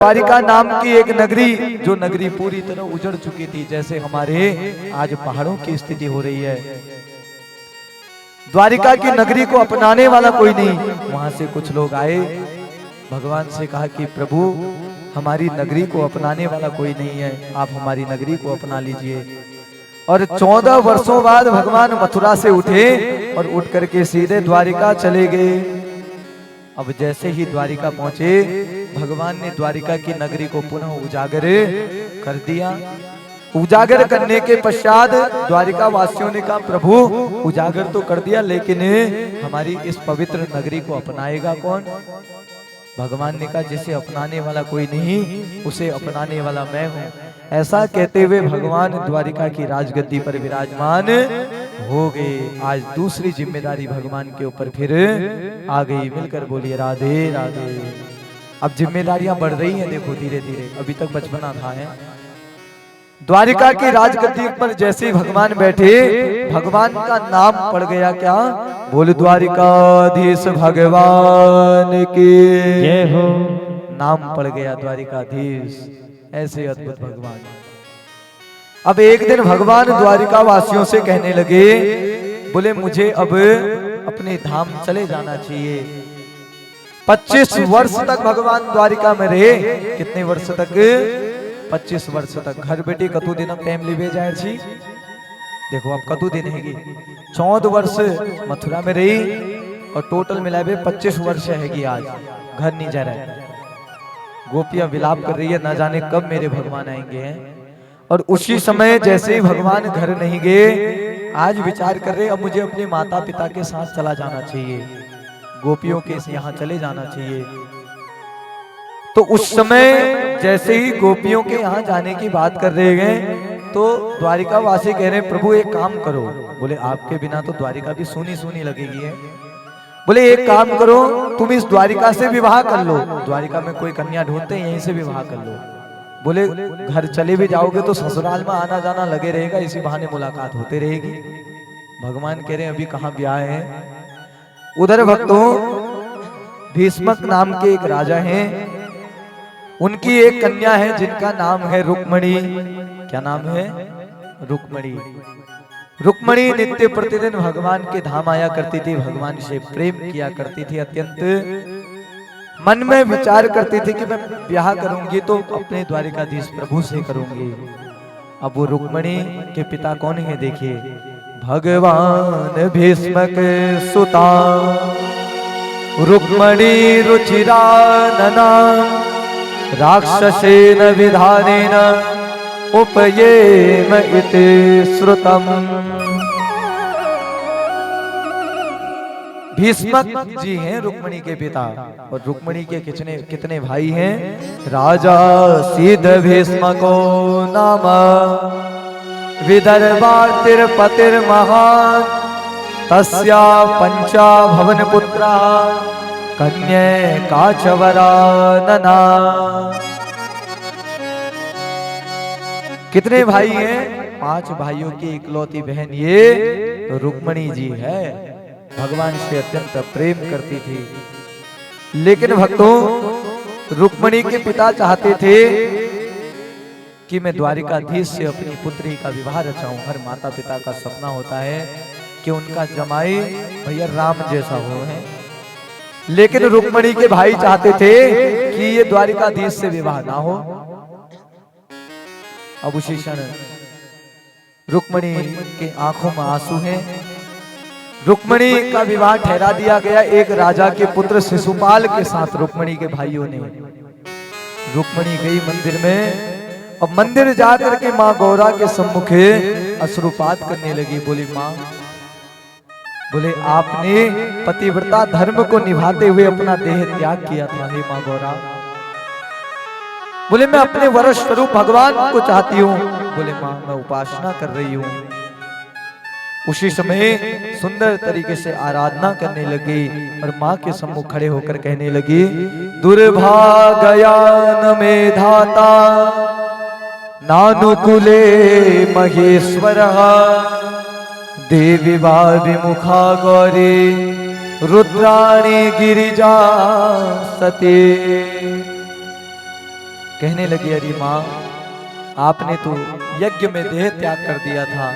द्वारिका नाम की एक नगरी, जो नगरी पूरी तरह उजड़ चुकी थी, जैसे हमारे आज पहाड़ों की स्थिति हो रही है। द्वारिका की नगरी को अपनाने वाला कोई नहीं। वहां से कुछ लोग आए, भगवान से कहा कि प्रभु हमारी नगरी को अपनाने वाला कोई नहीं है, आप हमारी नगरी को अपना लीजिए। और 14 वर्षों बाद भगवान मथुरा से उठे और उठ करके सीधे द्वारिका चले गए। अब जैसे ही द्वारिका पहुंचे, भगवान ने द्वारिका की नगरी को पुनः उजागर कर दिया। उजागर करने के पश्चात द्वारिका वासियों ने कहा प्रभु उजागर तो कर दिया, लेकिन हमारी इस पवित्र नगरी को अपनाएगा कौन? भगवान ने कहा जिसे अपनाने वाला कोई नहीं, उसे अपनाने वाला मैं हूं। ऐसा कहते हुए भगवान द्वारिका की राजगद्दी पर विराजमान हो गए। आज दूसरी जिम्मेदारी भगवान के ऊपर फिर आ गई। मिलकर बोलिए राधे राधे। अब जिम्मेदारियां बढ़ रही हैं, देखो धीरे धीरे, अभी तक बचपना था है। द्वारिका की राजगद्दी पर जैसे ही भगवान बैठे, भगवान का नाम पड़ गया क्या? बोल द्वारिकाधीश भगवान की जय हो। नाम पड़ गया द्वारिकाधीश। ऐसे अद्भुत भगवान। अब एक दिन भगवान द्वारिका वासियों से कहने लगे, बोले मुझे अब अपने धाम चले जाना चाहिए। 25 वर्ष तक भगवान द्वारिका में रहे। कितने वर्ष तक? 25 वर्ष तक। घर बेटी कतु दिन टाइम लिबे जाए छी। देखो अब कतु दिन हैगी। 14 वर्ष मथुरा में रही और टोटल मिलावे 25 वर्ष हैगी। आज घर नहीं जा रहा है। गोपियां विलाप कर रही है, ना जाने कब मेरे भगवान आएंगे हैं। और उसी समय जैसे ही भगवान घर नहीं गए, आज विचार कर रहे अब मुझे अपने माता पिता के साथ चला जाना चाहिए, गोपियों के यहाँ चले जाना चाहिए। तो उस समय जैसे ही गोपियों के यहाँ जाने की बात कर रहे हैं, तो द्वारिका वासी कह रहे हैं प्रभु एक काम करो। बोले आपके बिना तो द्वारिका भी सूनी सूनी लगेगी है। बोले एक काम करो, तुम इस द्वारिका से विवाह कर लो। द्वारिका में कोई कन्या ढूंढते हैं, यहीं से विवाह कर लो। बोले घर चले भी जाओगे तो ससुराल में आना जाना लगे रहेगा, इसी बहाने मुलाकात होते रहेगी। भगवान कह रहे हैं अभी कहाँ ब्याह है। उधर भक्तों भीष्मक नाम के एक राजा हैं, उनकी एक कन्या है जिनका नाम है रुक्मणी। क्या नाम है? रुक्मणी। रुक्मणी नित्य प्रतिदिन भगवान के धाम आया करती थी, भगवान से प्रेम किया करती थी। अत्यंत मन में विचार करती थी कि मैं ब्याह करूंगी तो अपने द्वारिकाधीश प्रभु से करूंगी। अब वो रुक्मणी के पिता कौन है देखिए, भगवान भीष्मक सुता रुक्मणी रुचिरानना राक्षसेन विधानेन उपयेम इति श्रुतम। भीष्मक जी हैं रुक्मणी के पिता, और रुक्मणी के कितने भाई हैं? राजा सिद्ध भीष्मको नाम विदर्भातिर्पतिर महान तस्या पंचा भवन पुत्रा कन्या काचवरानना। कितने भाई हैं? 5 भाइयों की इकलौती बहन ये रुक्मणी जी है। भगवान से अत्यंत प्रेम करती थी। लेकिन भक्तों रुक्मणी के पिता चाहते थे कि मैं द्वारिकाधीश से अपनी पुत्री का विवाह रचाऊं। हर माता पिता का सपना होता है कि उनका जमाई भैया राम जैसा हो है। लेकिन रुक्मणी के भाई चाहते थे कि ये द्वारिकाधीश से विवाह ना हो। अब उसी क्षण रुक्मणी के आंखों में आंसू हैं। रुक्मणी का विवाह ठहरा दिया गया एक राजा के पुत्र शिशुपाल के साथ। रुक्मणी के भाइयों ने, रुक्मणी गई मंदिर में, और मंदिर जाकर के माँ गौरा के सम्मुखे अश्रुपात करने लगी। बोली माँ, बोले आपने पतिव्रता धर्म को निभाते हुए अपना देह त्याग किया था हे माँ गौरा। बोले मैं अपने वरस स्वरूप भगवान को चाहती हूँ। बोले माँ मैं उपासना कर रही हूँ। उसी समय सुंदर तरीके से आराधना करने लगी और माँ के सम्मुख खड़े होकर कहने लगी, दुर्भाग्यान में धाता नानुकुले महेश्वर देवी वा विमुखा गौरी रुद्राणी गिरिजा सती। कहने लगी, अरे माँ, आपने तो यज्ञ में देह त्याग कर दिया था,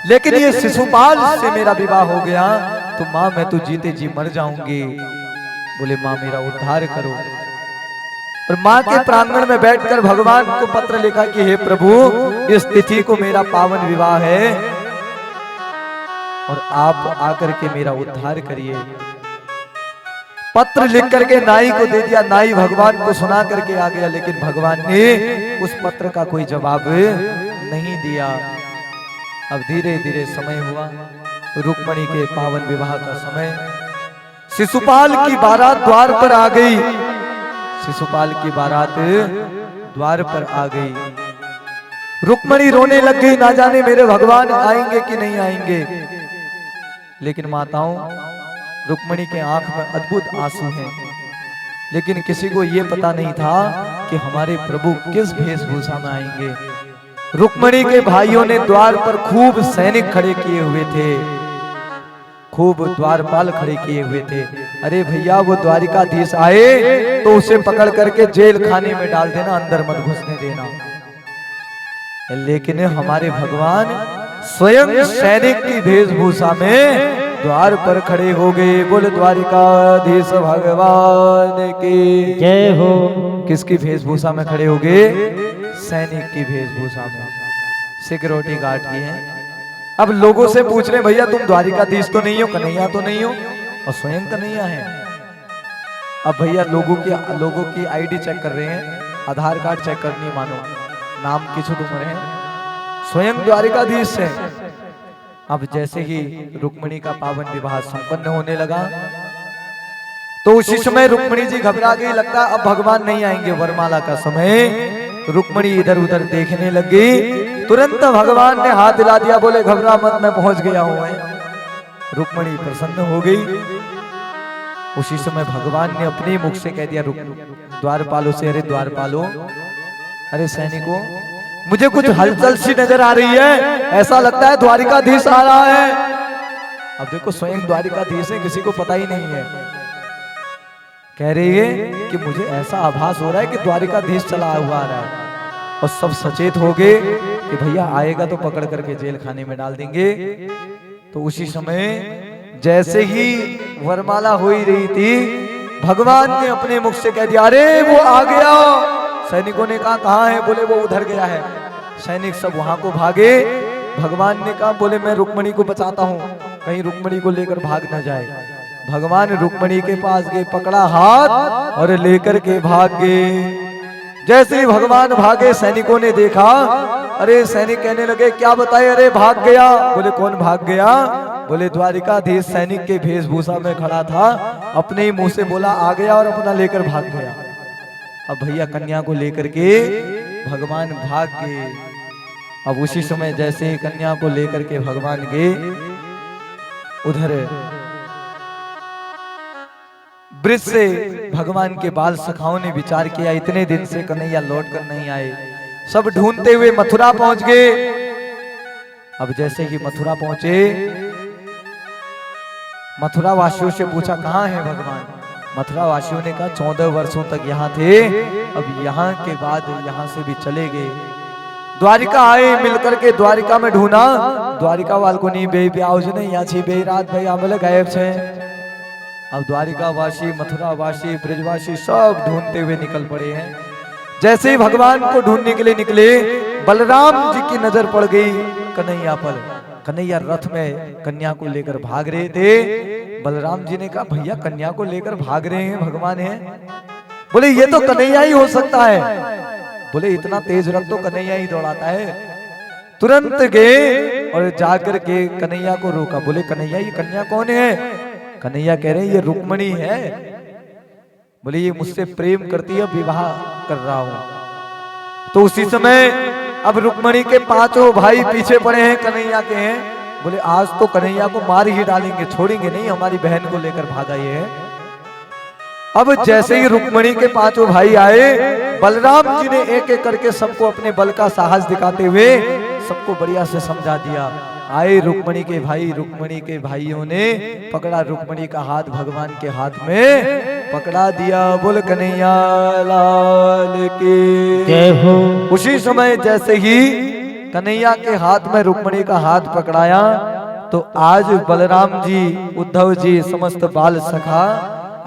लेकिन ये शिशुपाल से मेरा विवाह हो गया तो माँ मैं तो जीते जी मर जाऊंगी। बोले माँ मेरा उद्धार करो। और माँ के प्रांगण में बैठकर भगवान को पत्र लिखा कि हे प्रभु, इस तिथि को मेरा पावन विवाह है और आप आकर के मेरा उद्धार करिए। पत्र लिख करके नाई को दे दिया। नाई भगवान को सुना करके आ गया, लेकिन भगवान ने उस पत्र का कोई जवाब नहीं दिया। अब धीरे धीरे समय हुआ, रुक्मिणी के पावन विवाह का समय। शिशुपाल की बारात द्वार पर आ गई। शिशुपाल की बारात द्वार पर आ गई। रुक्मिणी रोने लग गई, ना जाने मेरे भगवान आएंगे कि नहीं आएंगे। लेकिन माताओं, रुक्मिणी के आंख में अद्भुत आंसू हैं, लेकिन किसी को यह पता नहीं था कि हमारे प्रभु किस वेशभूषा में आएंगे। रुक्मिणी के भाइयों ने द्वार पर खूब सैनिक खड़े किए हुए थे, खूब द्वारपाल खड़े किए हुए थे। अरे भैया, वो द्वारिकाधीश आए तो उसे पकड़ करके जेल खाने में डाल देना, अंदर मत घुसने देना। लेकिन हमारे भगवान स्वयं सैनिक की वेशभूषा में द्वार पर खड़े हो गए। बोले द्वारिकाधीश भगवान की जय हो। किसकी वेशभूषा में खड़े हो गए? सैनिक की वेशभूषा में, सिक्योरिटी गार्ड की है। अब लोगों से पूछ रहे, भैया तुम द्वारिकाधीश तो नहीं हो, कन्हैया तो नहीं हो, और स्वयं कन्हैया है। अब भैया लोगों की आईडी चेक कर रहे हैं, आधार कार्ड चेक करनी, मानो नाम किछु तुम रहे हैं, स्वयं द्वारिकाधीश है। अब जैसे ही रुक्मिणी का पावन विवाह संपन्न होने लगा तो उसी समय रुक्मिणी जी घबरा गई, लगता अब भगवान नहीं आएंगे, वरमाला का समय। रुक्मिणी इधर उधर देखने लगी, तुरंत भगवान ने हाथ हिला दिया, बोले घबरा मत, मैं पहुंच गया हूं। रुक्मिणी प्रसन्न हो गई। उसी समय भगवान ने अपने मुख से कह दिया द्वारपालों से, अरे द्वारपालों, अरे सैनिकों, मुझे कुछ हलचल सी नजर आ रही है, ऐसा लगता है द्वारिकाधीश आ रहा है। अब देखो, स्वयं द्वारिकाधीश है, किसी को पता ही नहीं है। कह रही है कि मुझे ऐसा आभास हो रहा है कि द्वारिकाधीश चला हुआ आ रहा है। और सब सचेत हो गए कि भैया आएगा तो पकड़ करके जेल खाने में डाल देंगे। तो उसी समय जैसे ही वरमाला हो ही रही थी, भगवान ने अपने मुख से कह दिया, अरे वो आ गया। सैनिकों ने कहा कहाँ है? बोले वो उधर गया है। सैनिक सब वहां को भागे। भगवान ने कहा, बोले मैं रुक्मिणी को बचाता हूँ, कहीं रुक्मिणी को लेकर भाग न जाए। भगवान रुक्मिणी के पास गए, पकड़ा हाथ और लेकर के भाग गए। जैसे ही भगवान भागे, सैनिकों ने देखा, अरे सैनिक कहने लगे, क्या बताए? अरे भाग गया। बोले कौन भाग गया? बोले द्वारिकाधीश सैनिक के वेशभूषा में खड़ा था, अपने ही मुंह से बोला आ गया और अपना लेकर भाग गया। अब भैया कन्या को लेकर के भगवान भाग गए। अब उसी समय जैसे ही कन्या को लेकर के भगवान गए, उधर ब्रिज से भगवान के बाल सखाओं ने विचार किया, इतने दिन से कन्हैया लौट कर नहीं आए। सब ढूंढते हुए मथुरा पहुंच गए। अब जैसे ही मथुरा पहुंचे, मथुरा वासियों से पूछा कहाँ है भगवान? मथुरा वासियों ने कहा 14 वर्षों तक यहाँ थे, अब यहाँ के बाद यहाँ से भी चले गए। द्वारिका आए, मिलकर के द्वारिका में ढूंढा, द्वारिका वालकोनी बे ब्याज ने यहाँ छी बे रात भाई आमले गायब छे। अब द्वारिका वासी, मथुरा वासी, ब्रजवासी सब ढूंढते हुए निकल पड़े हैं। जैसे ही भगवान को ढूंढने के लिए निकले, बलराम जी की नजर पड़ गई कन्हैया पर। कन्हैया रथ में कन्या को लेकर भाग रहे थे। बलराम जी ने कहा, भैया कन्या को लेकर भाग रहे हैं, भगवान है? बोले ये तो कन्हैया ही हो सकता है। बोले इतना तेज रथ तो कन्हैया ही दौड़ाता है। तुरंत गए और जाकर के कन्हैया को रोका। बोले कन्हैया, ये कन्या कौन है? कन्हैया कह रहे हैं, ये रुक्मिणी है। बोले ये मुझसे प्रेम करती है, विवाह कर रहा हूं। तो उसी समय अब रुक्मिणी के 5 भाई पीछे पड़े हैं, कन्हैया के हैं। बोले आज तो कन्हैया को मार ही डालेंगे, छोड़ेंगे नहीं, हमारी बहन को लेकर भागा ये है। अब जैसे ही रुक्मिणी के 5 भाई आए, बलराम जी ने एक एक करके सबको अपने बल का साहस दिखाते हुए सबको बढ़िया से समझा दिया। आए रुक्मिणी के भाई, रुक्मिणी के भाइयों ने पकड़ा रुक्मिणी का हाथ भगवान के हाथ में पकड़ा दिया। बोल कन्हैया लाल की जय हो। उसी समय जैसे ही कन्हैया के हाथ में रुक्मणी का हाथ पकड़ाया तो आज बलराम जी, उद्धव जी, समस्त बाल सखा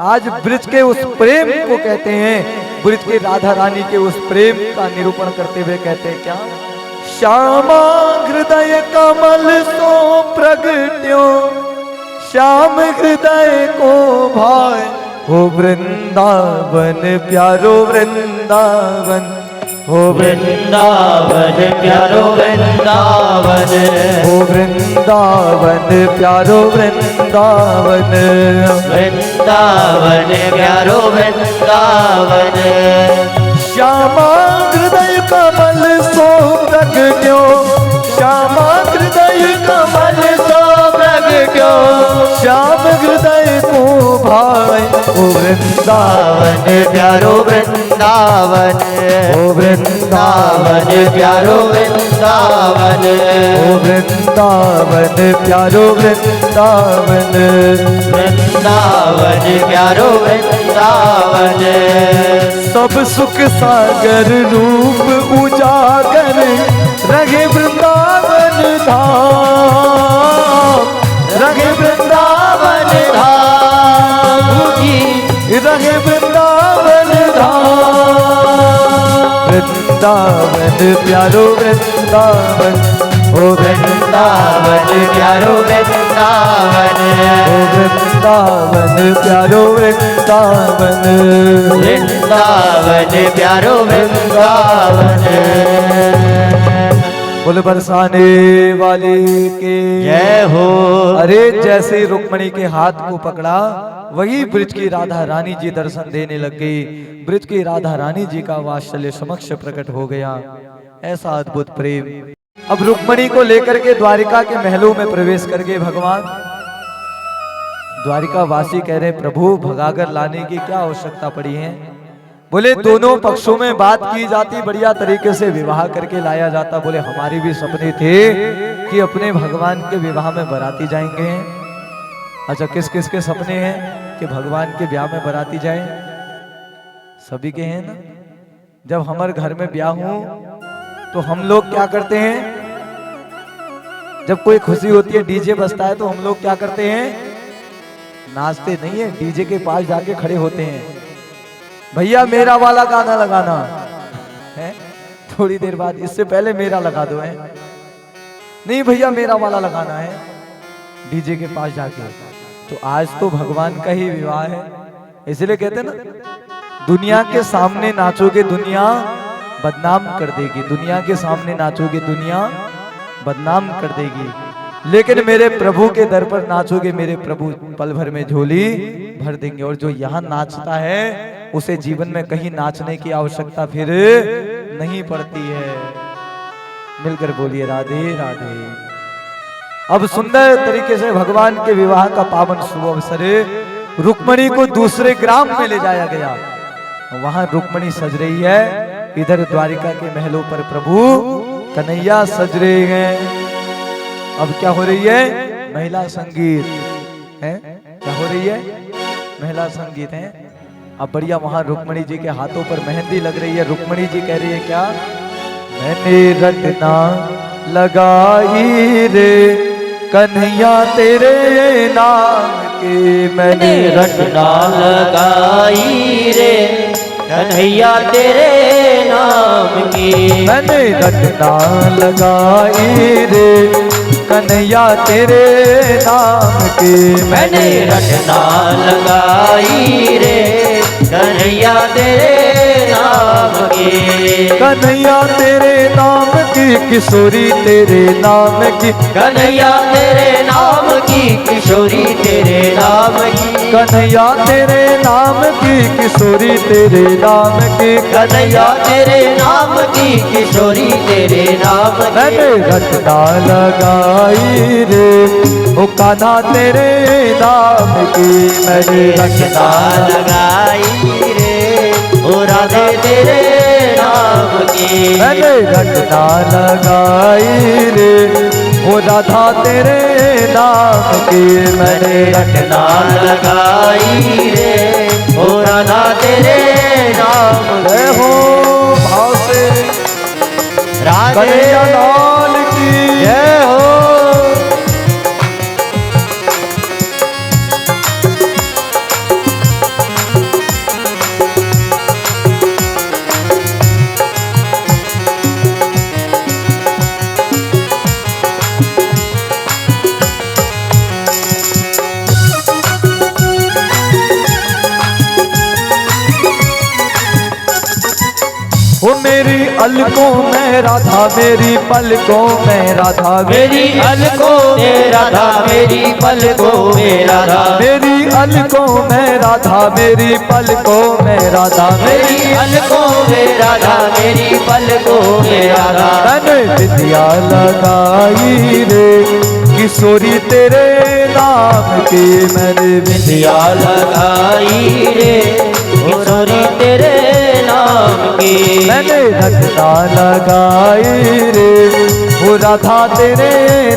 आज ब्रज के उस प्रेम को कहते हैं, ब्रज के राधा रानी के उस प्रेम का निरूपण करते हुए कहते हैं क्या? श्यामा हृदय कमल सो प्रगट्यो, श्याम हृदय को भाई हो वृंदावन प्यारो वृंदावन, हो वृंदावन प्यारो वृंदावन, हो वृंदावन प्यारो वृंदावन, वृंदावन प्यारो वृंदावन। श्यामा हृदय कमल सो प्रगट्यो, श्यामा हृदय कमल सो प्रगट्यो, श्याम हृदय को भाई ओ वृंदावन प्यारो वृंदावन, ओ वृंदावन प्यारो वृंदावन, ओ वृंदावन प्यारो वृंदावन, वृंदावन प्यारो वृंदावन। सब सुख सागर रूप उजागर रहे वृंदावन धाम, रहे वृंदावन धाम जी, रहे वृंदावन धाम, वृंदावन प्यारो वृंदावन, ओ वृंदावन प्यारो वृंदावन, ओ वृंदावन प्यारो वृंदावन, वृंदावन प्यारो वृंदावन। बोल बरसाने वाले के जय हो। अरे जैसे ही रुक्मणी के हाथ को पकड़ा वही ब्रज की राधा रानी जी दर्शन देने लग गई। ब्रज की राधा रानी जी का वात्सल्य समक्ष प्रकट हो गया। ऐसा अद्भुत प्रेम। अब रुक्मणी को लेकर के द्वारिका के महलों में प्रवेश कर गए भगवान। द्वारिका वासी कह रहे प्रभु भगाकर लाने की क्या आवश्यकता पड़ी है? बोले दोनों पक्षों में बात की जाती, बढ़िया तरीके से विवाह करके लाया जाता। बोले हमारी भी सपने थे कि अपने भगवान के विवाह में बाराती जाएंगे। अच्छा किस किस के सपने हैं कि भगवान के ब्याह में बाराती जाए? सभी के हैं ना। जब हमारे घर में ब्याह हो तो हम लोग क्या करते हैं? जब कोई खुशी होती है डीजे बजता है तो हम लोग क्या करते हैं? नाचते नहीं है, डीजे के पास जाके खड़े होते हैं। भैया मेरा वाला गाना लगाना है, थोड़ी देर बाद इससे पहले मेरा लगा दो है। नहीं भैया मेरा वाला लगाना है, डीजे के पास जाके। तो आज तो भगवान का ही विवाह है, इसलिए कहते हैं ना दुनिया के सामने नाचोगे दुनिया बदनाम कर देगी, दुनिया के सामने नाचोगे दुनिया बदनाम कर देगी, लेकिन मेरे प्रभु के दर पर नाचोगे मेरे प्रभु पल भर में झोली भर देंगे। और जो यहाँ नाचता है उसे जीवन में कहीं नाचने की आवश्यकता फिर नहीं पड़ती है। मिलकर बोलिए राधे राधे। अब सुंदर तरीके से भगवान के विवाह का पावन शुभ अवसर रुक्मणी को दूसरे ग्राम में ले जाया गया। वहां रुक्मणी सज रही है, इधर द्वारिका के महलों पर प्रभु कन्हैया सज रहे हैं। अब क्या हो रही है? महिला संगीत है। क्या हो रही है? महिला संगीत है। अब बढ़िया वहां रुक्मणी जी के हाथों पर मेहंदी लग रही है। रुक्मणी जी कह रही है क्या? मैंने रटना लगाई रे कन्हैया तेरे नाम के, मैंने रटना लगाई रे कन्हैया तेरे नाम की, मैंने रटना लगाई रे कन्हैया तेरे नाम की, मैंने रटना लगाई रे कन्हैया तेरे नाम की, कन्हैया तेरे नाम की किशोरी तेरे नाम की, कन्हैया तेरे नाम की किशोरी तेरे नाम की, कन्हैया तेरे नाम की किशोरी तेरे नाम की, कन्हैया तेरे नाम की किशोरी तेरे नाम की, मैंने रटना लगाई रे ओ कान्हा तेरे नाम की, मैंने रटना लगाई रे ओ राधे तेरे नाम की, मैंने रटना लगाई रे ओ राधा तेरे नाम की, मैंने रटना लगाई रे ओ राधा तेरे नाम जय हो भाव से राधे कन्हैया लाल की जय हो। वो मेरी अलकों में राधा, मेरी पलकों में राधा, मेरी अलकों में राधा, मेरी पलकों में राधा, मेरी अलकों में राधा, मेरी पलकों में राधा, मेरी अलकों में राधा, मेरी पलकों में राधा। मैंने विद्या लगाई रे किशोरी तेरे नाम की, मैंने विद्या लगाई रे किशोरी तेरे नाम की, मैंने रखना लगाई रे वो राधा तेरे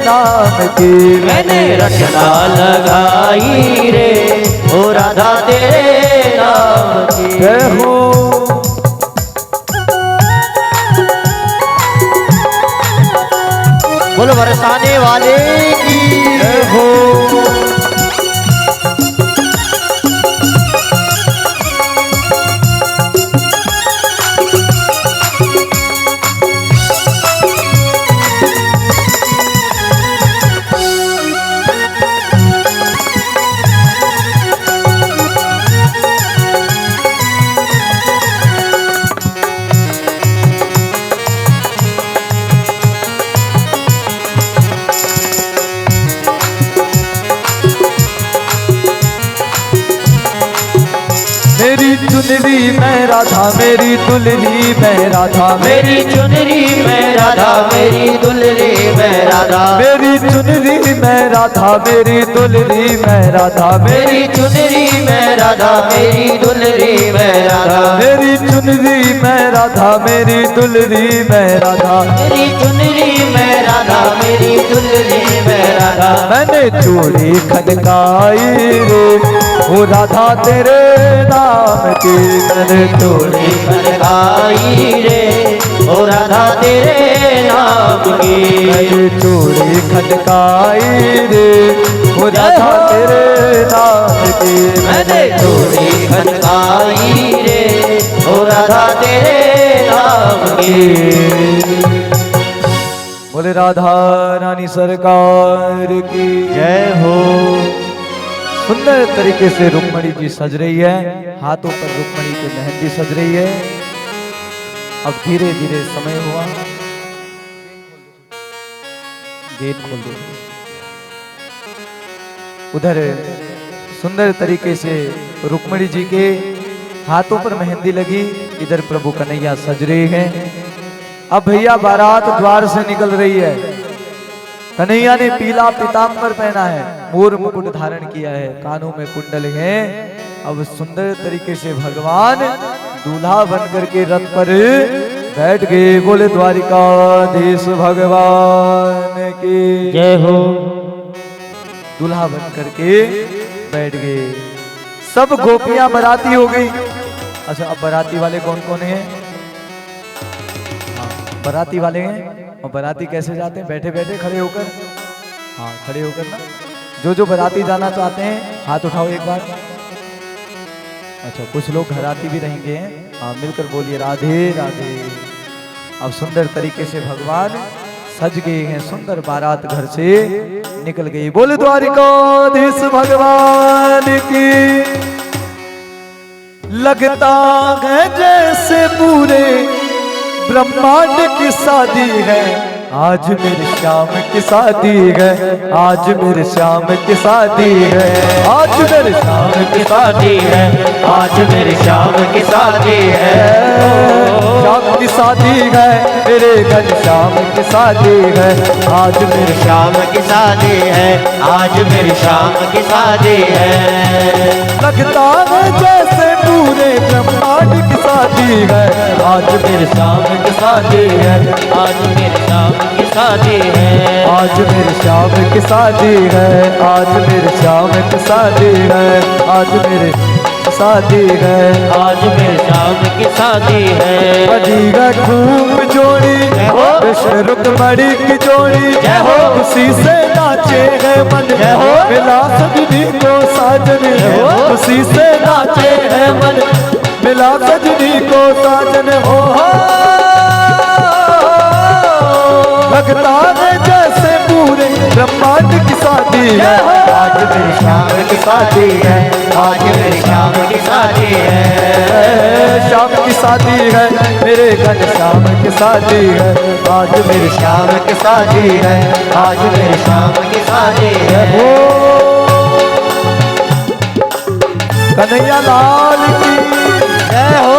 नाम की, मैंने रचना लगाई रे ओ राधा तेरे नाम की। जय हो बोलो बरसाने वाले की जय हो। मेरी चुनरी में राधा, मेरी दुल्हनी में राधा, मेरी चुनरी में राधा, मेरी दुल्हनी में राधा, मेरी चुनरी में राधा, मेरी दुल्हनी में राधा, मेरी चुनरी में राधा, मेरी दुल्हनी में राधा, मेरी चुनरी में राधा, मेरी दुल्हनी में राधा, मेरी चुनरी में राधा, मेरी दुल्हनी में राधा। मैंने चूड़ी खनकाई रे वो राधा तेरे नाम की, मैंने चूड़ी खनकाई रे ओ राधा तेरे नाम की, मैंने चूड़ी खनकाई रे वो राधा तेरे नाम की, मैंने चूड़ी खनकाई रे ओ राधा तेरे नाम की। बोले राधा रानी सरकार की जय हो। सुंदर तरीके से रुक्मणी जी सज रही है, हाथों पर रुक्मणी की मेहंदी सज रही है। अब धीरे धीरे समय हुआ, गेट खोल दो। उधर सुंदर तरीके से रुक्मणी जी के हाथों पर मेहंदी लगी, इधर प्रभु कन्हैया सज रहे हैं। अब भैया बारात द्वार से निकल रही है। कन्हैया ने पीला पीतांबर पहना है, मोर मुकुट धारण किया है, कानों में कुंडल है। अब सुंदर तरीके से भगवान दूल्हा बनकर के रथ पर बैठ गए। बोले द्वारिकाधीश भगवान की जय हो। दूल्हा बनकर के बैठ गए। सब गोपियां बराती हो गई। अच्छा, अब बराती वाले कौन कौन हैं? बराती वाले हैं। और बराती कैसे जाते हैं? बैठे बैठे, खड़े होकर। हाँ, खड़े होकर ना। जो बराती जाना चाहते हैं हाथ उठाओ एक बार। अच्छा, कुछ लोग घराती भी रहेंगे हैं। हाँ, मिलकर बोलिए राधे राधे। अब सुंदर तरीके से भगवान सज गए हैं, सुंदर बारात घर से निकल गई। बोले द्वारिकाधीश भगवान की। लगता है जैसे पूरे ब्रह्मांड की शादी है, आज मेरे श्याम की शादी है, आज मेरे श्याम की शादी है, आज मेरे श्याम की शादी है, आज मेरे श्याम की शादी है। श्याम की शादी है, मेरे घर श्याम की शादी है, आज मेरे श्याम की शादी है, आज मेरे श्याम की शादी है। लगता है जैसे पूरे ब्रह्मांड की शादी है, आज मेरे श्याम की शादी है, आज मेरे श्याम की शादी है। आज मेरे श्याम की शादी है, आज मेरे श्याम की शादी है, आज मेरे शादी है, आज मेरी शाम की शादी है। बजीगा खूब जोड़ी जय हो। कृष्ण रुक्मणी की जोड़ी, जय हो। खुशी से नाचे है मन, जय हो। मिला सजनी को साजन, जय हो। खुशी से नाचे है मन, मिला सजनी को साजन। हो लगता है जैसे पूरे ब्रह्मांड की शादी है, आज मेरी शाम की शादी है, आज मेरी शाम की शादी है। शाम की शादी है मेरे घन श्याम की शादी है, आज मेरी शाम की शादी है, आज मेरी शाम की शादी है। ओ कन्हैया लाल की जय हो।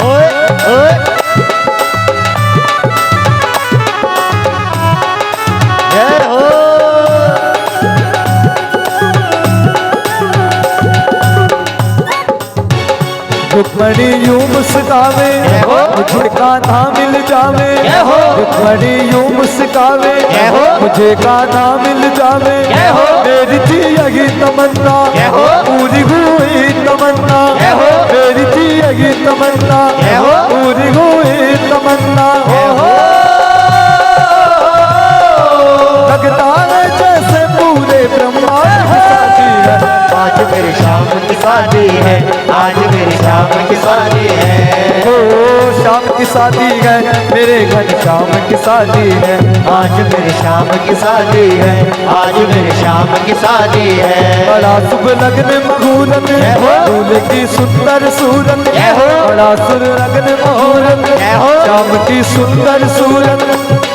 ओए ओए जय हो। रुक्मणी यूं मुस्कावे जय हो। मुझे कान्हा मिल जावे, जय हो। रुक्मणी यूं मुस्कावे जय हो। मुझे कान्हा मिल जावे, जय हो। मेरी थी यही तमन्ना जय हो। पूरी हुई तमन्ना, जय हो। मेरी थी यही तमन्ना जय हो। पूरी हुई तमन्ना। जय हो। लगता है जैसे पूरे ब्रह्मांड की शादी है, आज मेरी शाम की शादी है, आज मेरी शाम की शादी है। ओ शाम की शादी है मेरे घन श्याम की शादी है, आज मेरी शाम की शादी है, आज मेरी शाम की शादी है। बड़ा शुभ लग्न मुहूर्त जय हो। दूल्हे की सुंदर सूरत, जय हो। बड़ा सुर लग्न मुहूर्त जय हो। श्याम की सुंदर सूरत,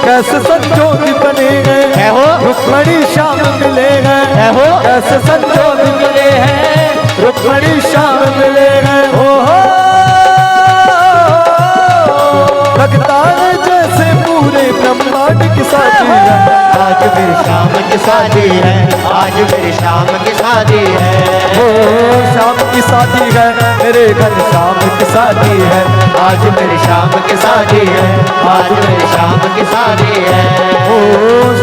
कैसे संजोग बने हैं जय हो। रुक्मणी श्याम मिले हैं, जय हो। कैसे संजोग मिले हैं रुक्मणी श्याम मिले हैं। हो लगता है जैसे पूरे ब्रह्मांड की शादी है, आज मेरी शाम की शादी है, आज मेरी शाम की शादी है। ओ शाम की शादी है मेरे घर शाम की शादी है, आज मेरी शाम की शादी है, आज मेरी शाम की शादी है। ओ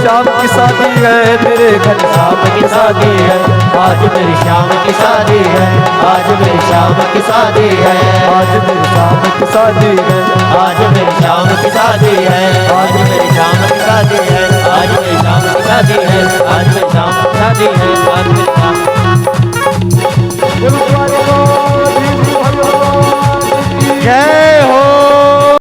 शाम की शादी है मेरे घर शाम की शादी है, आज मेरी शाम की शादी है, आज मेरी शाम की शादी है। आज मेरी शाम की शादी है, आज मेरी शाम की शादी है, आज मेरी शाम की शादी है, आज मेरी शाम की शादी है, आज मेरी शाम की शादी है, आज मेरी शाम। गुरुद्वारे को दीप भगवान की जय